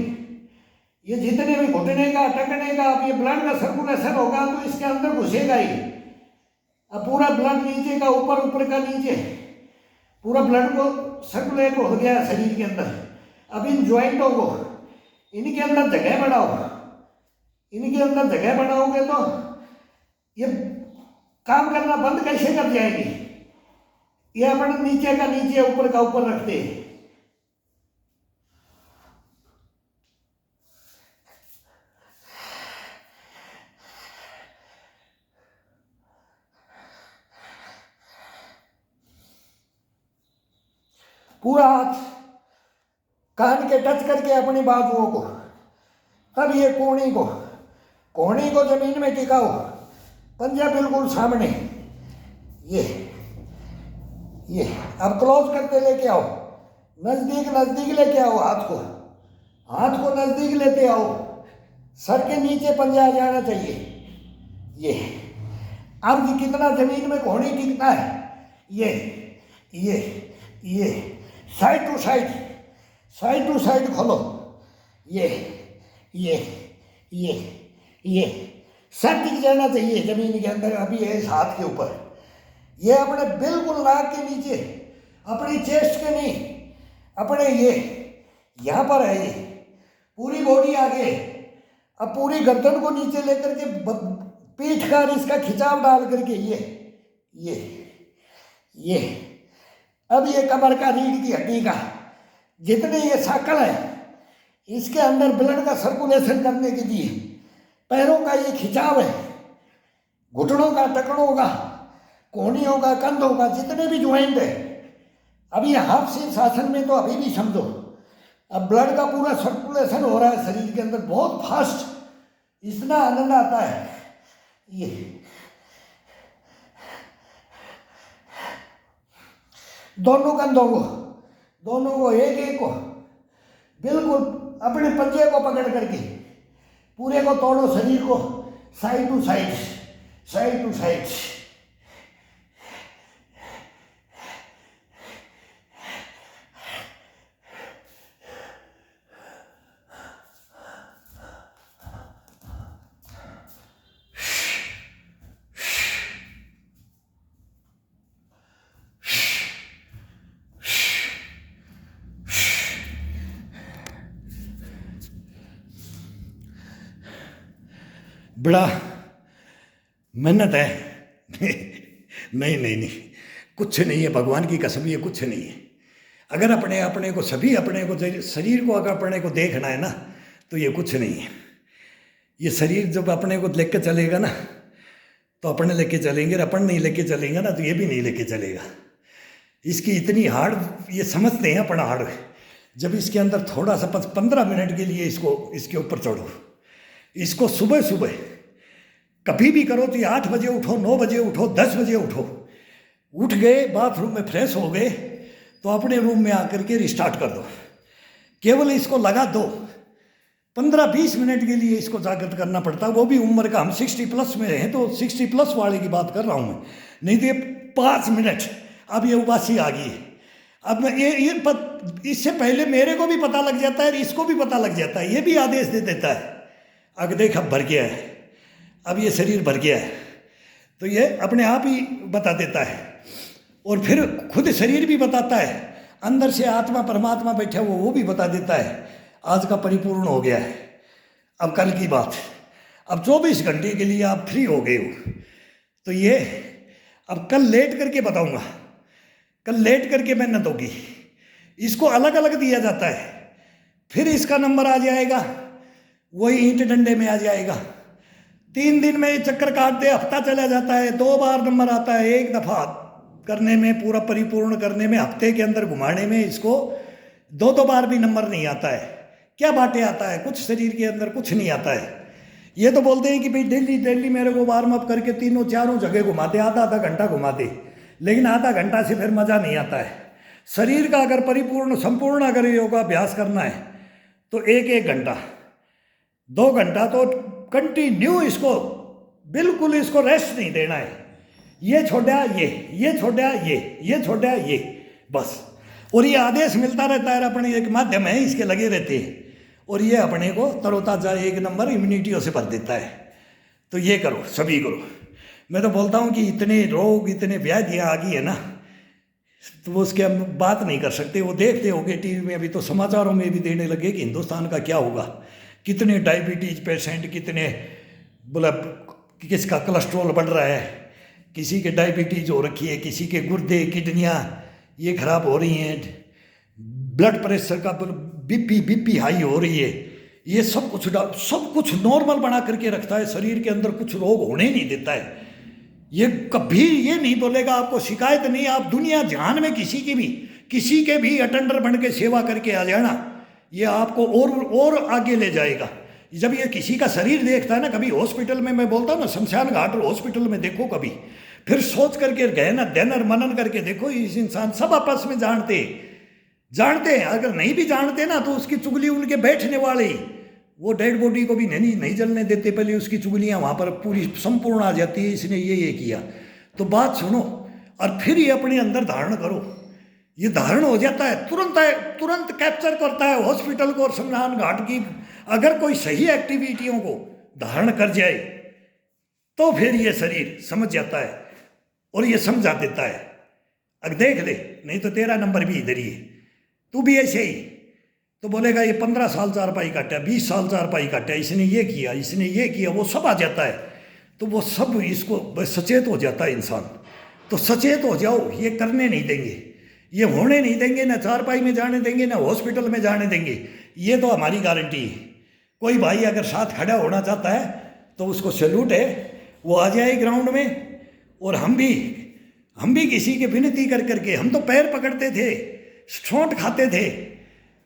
ये जितने भी घुटने का अटकने का अब ये ब्लड का सर्कुलेशन होगा तो इसके अंदर घुसेगा ही। अब पूरा ब्लड नीचे का ऊपर का नीचे पूरा ब्लड को सर्कुलेट हो गया है शरीर के अंदर। अब इन ज्वाइंटों को इनके अंदर जगह बनाओगे तो ये काम करना बंद कैसे कर जाएगी। ये अपने नीचे का नीचे ऊपर का ऊपर रखते हैं। पूरा हाथ कान के टच करके अपनी बाजुओं को, अब ये कोहनी को जमीन में टिकाओ, पंजा बिल्कुल सामने। ये अब क्लोज करते लेके आओ, नजदीक लेके आओ, हाथ को नजदीक लेते आओ, सर के नीचे पंजा आ जाना चाहिए। ये अब कितना जमीन में कोहनी टिकता है। ये साइड टू साइड खोलो। ये सर टिक जाना चाहिए जमीन के अंदर। अभी है इस हाथ के ऊपर, ये अपने बिल्कुल नाक के नीचे, अपनी चेस्ट के नहीं, अपने ये यहाँ पर है। ये पूरी बॉडी आगे, अब पूरी गर्दन को नीचे लेकर के पीठ का इसका खिंचाव डाल करके ये अब ये कमर का, रीढ़ की हड्डी का, जितने ये साकल है इसके अंदर ब्लड का सर्कुलेशन करने के लिए पैरों का ये खिंचाव है, घुटनों का, टकनों का, कोहनियों का, कंधों का, जितने भी ज्वाइंट है। अब ये हाफ शीर्ष आसन में तो अभी भी समझो, अब ब्लड का पूरा सर्कुलेशन हो रहा है शरीर के अंदर बहुत फास्ट, इतना आनंद आता है। ये दोनों कंधों को एक को बिल्कुल अपने पंजे को पकड़ करके पूरे को तोड़ो, शरीर को साइड टू साइड। बड़ा मेहनत है। नहीं नहीं नहीं, कुछ नहीं है, भगवान की कसम, ये कुछ नहीं है। अगर अपने अपने को सभी अपने को शरीर को अगर अपने को देखना है ना, तो ये कुछ नहीं है। ये शरीर जब अपने को लेके चलेगा ना, तो अपने लेके चलेंगे, अपन नहीं लेके चलेंगे ना, तो ये भी नहीं लेके चलेगा। इसकी इतनी हार्ड ये समझते हैं अपना हार्ड। जब इसके अंदर थोड़ा सा 15 मिनट के लिए इसको इसके ऊपर चढ़ो, इसको सुबह सुबह कभी भी करो, तो ये 8 बजे उठो, 9 बजे उठो, 10 बजे उठो, उठ गए बाथरूम में फ्रेश हो गए, तो अपने रूम में आकर के रिस्टार्ट कर दो। केवल इसको लगा दो, 15-20 मिनट के लिए इसको जागृत करना पड़ता है। वो भी उम्र का, हम 60 प्लस में हैं, तो 60 प्लस वाले की बात कर रहा हूँ मैं, नहीं तो ये 5 मिनट। अब ये उबासी आ गई है। अब मैं इससे पहले मेरे को भी पता लग जाता है, इसको भी पता लग जाता है, ये भी आदेश दे देता है, अगर देख अब भर गया है, अब ये शरीर भर गया है, तो ये अपने आप ही बता देता है। और फिर खुद शरीर भी बताता है, अंदर से आत्मा परमात्मा बैठा वो भी बता देता है, आज का परिपूर्ण हो गया है, अब कल की बात, अब 24 घंटे के लिए आप फ्री हो गए हो। तो ये अब कल लेट करके बताऊंगा, कल लेट करके मेहनत होगी। इसको अलग अलग दिया जाता है, फिर इसका नंबर आ जाएगा, वही ईंट डंडे में आ जाएगा। 3 दिन में ये चक्कर काट दे, हफ्ता चला जाता है, 2 बार नंबर आता है, एक दफ़ा करने में, पूरा परिपूर्ण करने में, हफ्ते के अंदर घुमाने में इसको 2 बार भी नंबर नहीं आता है। क्या बातें आता है, कुछ शरीर के अंदर कुछ नहीं आता है। ये तो बोलते हैं कि भाई डेली मेरे को वार्म अप करके 3-4 जगह घुमाते, आधा घंटा घुमाते, लेकिन आधा घंटा से फिर मज़ा नहीं आता है। शरीर का अगर परिपूर्ण संपूर्ण अगर योगाभ्यास करना है, तो 1-1 घंटा 2 घंटा तो कंटिन्यू इसको, बिल्कुल इसको रेस्ट नहीं देना है। ये छोड़ा ये छोड़ा ये छोड़ा ये, बस। और ये आदेश मिलता रहता है, अपने एक माध्यम है, इसके लगे रहते हैं, और ये अपने को तरोताजा 1 नंबर इम्यूनिटियों से भर देता है। तो ये करो, सभी करो। मैं तो बोलता हूँ कि इतने रोग, इतने व्याधियाँ आ गई है ना, तो वो उसके हम बात नहीं कर सकते। वो देखते होंगे टीवी में, अभी तो समाचारों में भी देने लगे कि हिंदुस्तान का क्या होगा, कितने डायबिटीज पेशेंट, कितने बोला किसका कोलेस्ट्रॉल बढ़ रहा है, किसी के डायबिटीज हो रखी है, किसी के गुर्दे किडनियाँ ये खराब हो रही हैं, ब्लड प्रेशर का बीपी हाई हो रही है। ये सब कुछ नॉर्मल बना करके रखता है, शरीर के अंदर कुछ रोग होने नहीं देता है। ये कभी ये नहीं बोलेगा, आपको शिकायत नहीं, आप दुनिया जहान में किसी के भी अटेंडर बन के सेवा करके आ जाना, ये आपको और आगे ले जाएगा। जब ये किसी का शरीर देखता है ना, कभी हॉस्पिटल में, मैं बोलता हूँ ना, शमशान घाट और हॉस्पिटल में देखो कभी, फिर सोच करके गए ना, ध्यान और मनन करके देखो, इस इंसान सब आपस में जानते हैं। अगर नहीं भी जानते ना, तो उसकी चुगली उनके बैठने वाले ही, वो डेड बॉडी को भी नहीं जलने देते, पहले उसकी चुगलियाँ वहाँ पर पूरी संपूर्ण आ जाती है, इसने ये किया। तो बात सुनो, और फिर ये अपने अंदर धारण करो। ये धारण हो जाता है, तुरंत कैप्चर करता है हॉस्पिटल को और शमशान घाट की। अगर कोई सही एक्टिविटियों को धारण कर जाए, तो फिर ये शरीर समझ जाता है और ये समझा देता है, अगर देख ले, नहीं तो तेरा नंबर भी इधर ही है, तू भी ऐसे ही। तो बोलेगा ये 15 साल चारपाई काटा, 20 साल चारपाई काटा, इसने ये किया, वो सब आ जाता है। तो वो सब इसको सचेत हो जाता है इंसान। तो सचेत हो जाओ, ये करने नहीं देंगे, ये होने नहीं देंगे, ना चारपाई में जाने देंगे, ना हॉस्पिटल में जाने देंगे। ये तो हमारी गारंटी है। कोई भाई अगर साथ खड़ा होना चाहता है तो उसको सैल्यूट है, वो आ जाए ग्राउंड में। और हम भी किसी के विनती कर करके, हम तो पैर पकड़ते थे, छोंट खाते थे।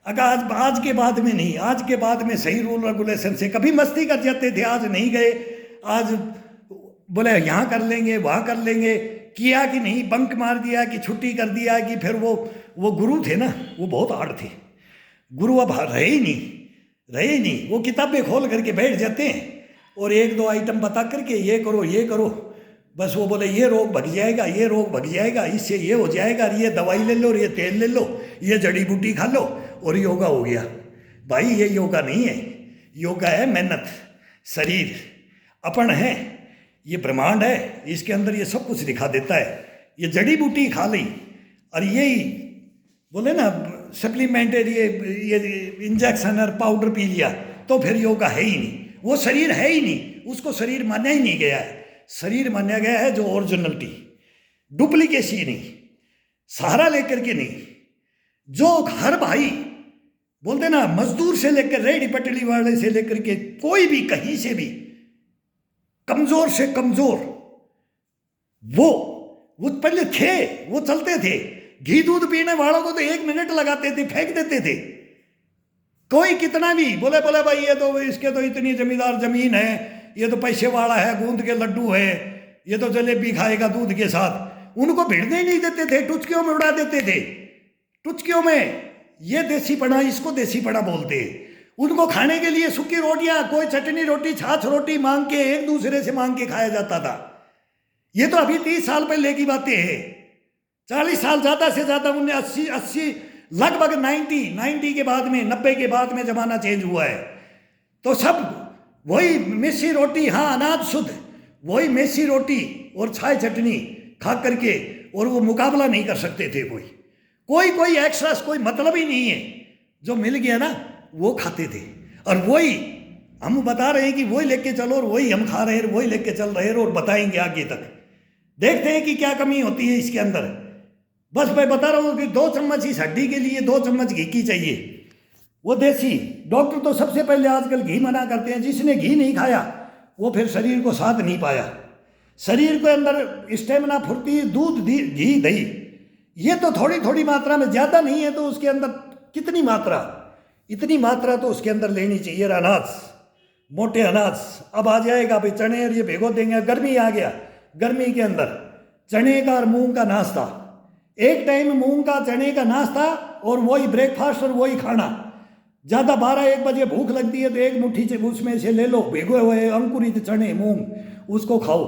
अगर आज के बाद में नहीं, आज के बाद में सही रूल रेगुलेशन से, कभी मस्ती कर जाते थे, आज नहीं गए, आज बोले यहाँ कर लेंगे, वहाँ कर लेंगे, किया कि नहीं, बंक मार दिया कि छुट्टी कर दिया कि फिर वो गुरु थे ना, वो बहुत हार्ड थे गुरु, अब रहे ही नहीं। वो किताबें खोल करके बैठ जाते हैं और 1-2 आइटम बता करके ये करो, बस वो बोले ये रोग भग जाएगा, इससे ये हो जाएगा, ये दवाई ले लो, ये तेल ले लो, ये जड़ी बूटी खा लो और योगा हो गया। भाई ये योगा नहीं है, योगा है मेहनत। शरीर अपन है, ये ब्रह्मांड है, इसके अंदर ये सब कुछ दिखा देता है। ये जड़ी बूटी खा ली और यही बोले ना सप्लीमेंटेड, ये इंजेक्शन और पाउडर पी लिया, तो फिर योगा है ही नहीं। वो शरीर है ही नहीं, उसको शरीर माना ही नहीं गया है। शरीर माना गया है जो ओरिजिनलिटी, डुप्लीकेसी नहीं, सहारा लेकर के नहीं। जो हर भाई बोलते ना, मजदूर से लेकर रेहड़ी पटरी वाले से लेकर के कोई भी कहीं से भी कमजोर से कमजोर वो पहले थे, वो चलते थे। घी दूध पीने वालों को तो 1 मिनट लगाते थे, फेंक देते थे। कोई कितना भी बोले भाई ये तो इसके तो इतनी जमींदार जमीन है, ये तो पैसे वाला है, गूंद के लड्डू है, ये तो जलेबी खाएगा दूध के साथ। उनको भिड़ने ही नहीं देते थे, टुचकियों में उड़ा देते थे। टुचकियों में ये देसीपना, इसको देसीपना बोलते। उनको खाने के लिए सूखी रोटियां, कोई चटनी रोटी, छाछ रोटी मांग के एक दूसरे से मांग के खाया जाता था। ये तो अभी 30 साल पहले की बातें हैं। 40 साल ज़्यादा से ज़्यादा, 80 लगभग 90 के बाद में, 90 के बाद में ज़माना चेंज हुआ है। तो सब वही मेसी रोटी, हाँ अनाज शुद्ध, वही मेसी रोटी और छाछ चटनी खा करके, और वो मुकाबला नहीं कर सकते थे। कोई एक्स्ट्रास, कोई मतलब ही नहीं है। जो मिल गया ना वो खाते थे, और वही हम बता रहे हैं कि वही लेके चलो, और वही हम खा रहे हैं, वही लेके चल रहे हैं, और बताएंगे आगे तक। देखते हैं कि क्या कमी होती है इसके अंदर। बस मैं बता रहा हूँ कि 2 चम्मच इस हड्डी के लिए 2 चम्मच घी की चाहिए। वो देसी डॉक्टर तो सबसे पहले आजकल घी मना करते हैं। जिसने घी नहीं खाया वो फिर शरीर को साथ नहीं पाया। शरीर के अंदर स्टेमिना, फुर्ती, दूध, घी, दही, ये तो थोड़ी थोड़ी मात्रा में, ज़्यादा नहीं है तो उसके अंदर कितनी मात्रा, इतनी मात्रा तो उसके अंदर लेनी चाहिए। अनाज, मोटे अनाज अब आ जाएगा भाई, चने और ये भिगो देंगे। गर्मी आ गया, गर्मी के अंदर चने का और मूंग का नाश्ता, एक टाइम मूंग का चने का नाश्ता और वही ब्रेकफास्ट और वही खाना। ज़्यादा 12-1 बजे भूख लगती है तो एक मुट्ठी से उसमें से ले लो, भिगोए हुए अंकुरित चने मूंग, उसको खाओ,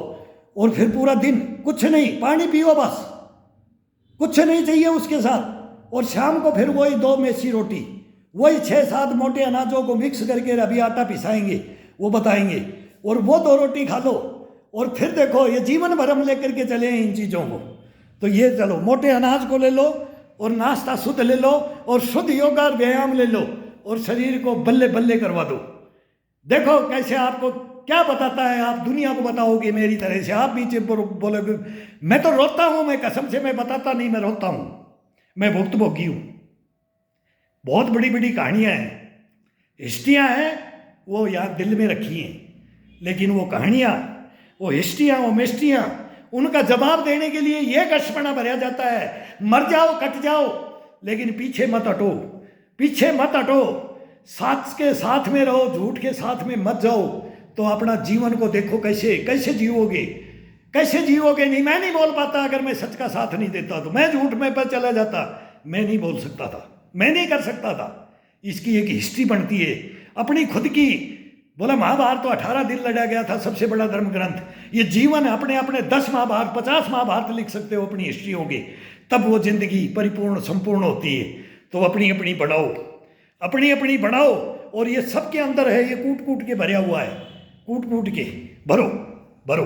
और फिर पूरा दिन कुछ नहीं, पानी पियो बस, कुछ नहीं चाहिए उसके साथ। और शाम को फिर वही 2 मेसी रोटी, वही 6-7 मोटे अनाजों को मिक्स करके अभी आटा पिसाएंगे, वो बताएंगे, और वो 2 रोटी खा लो। और फिर देखो, ये जीवन भर हम लेकर के चले हैं इन चीज़ों को। तो ये चलो, मोटे अनाज को ले लो, और नाश्ता शुद्ध ले लो, और शुद्ध योगा और व्यायाम ले लो, और शरीर को बल्ले बल्ले करवा दो। देखो कैसे आपको क्या बताता है, आप दुनिया को बताओगे मेरी तरह से। आप पीछे बोलोगे मैं तो रोता हूँ, मैं कसम से मैं बताता नहीं, मैं रोता हूँ, मैं भुक्तभोगी हूँ। बहुत बड़ी बड़ी कहानियाँ हैं, हिस्ट्रियाँ हैं, वो यहाँ दिल में रखी हैं। लेकिन वो कहानियाँ, वो हिस्ट्रियाँ, वो मिस्ट्रियाँ, उनका जवाब देने के लिए ये कष्टपना भरा जाता है, मर जाओ कट जाओ, लेकिन पीछे मत हटो, पीछे मत हटो, सच के साथ में रहो, झूठ के साथ में मत जाओ। तो अपना जीवन को देखो कैसे जीवोगे, कैसे जीवोगे। नहीं, मैं नहीं बोल पाता अगर मैं सच का साथ नहीं देता तो। मैं झूठ में पर चला जाता, मैं नहीं बोल सकता था, मैं नहीं कर सकता था। इसकी एक हिस्ट्री बनती है अपनी खुद की। बोला महाभारत तो 18 दिन लड़ा गया था, सबसे बड़ा धर्म ग्रंथ। ये जीवन अपने अपने 10 महाभारत, 50 महाभारत लिख सकते हो अपनी हिस्ट्री होगी, तब वो जिंदगी परिपूर्ण संपूर्ण होती है। तो अपनी अपनी बढ़ाओ, अपनी अपनी बढ़ाओ। और ये सबके अंदर है, ये कूट कूट के भरा हुआ है, कूट कूट के भरो भरो।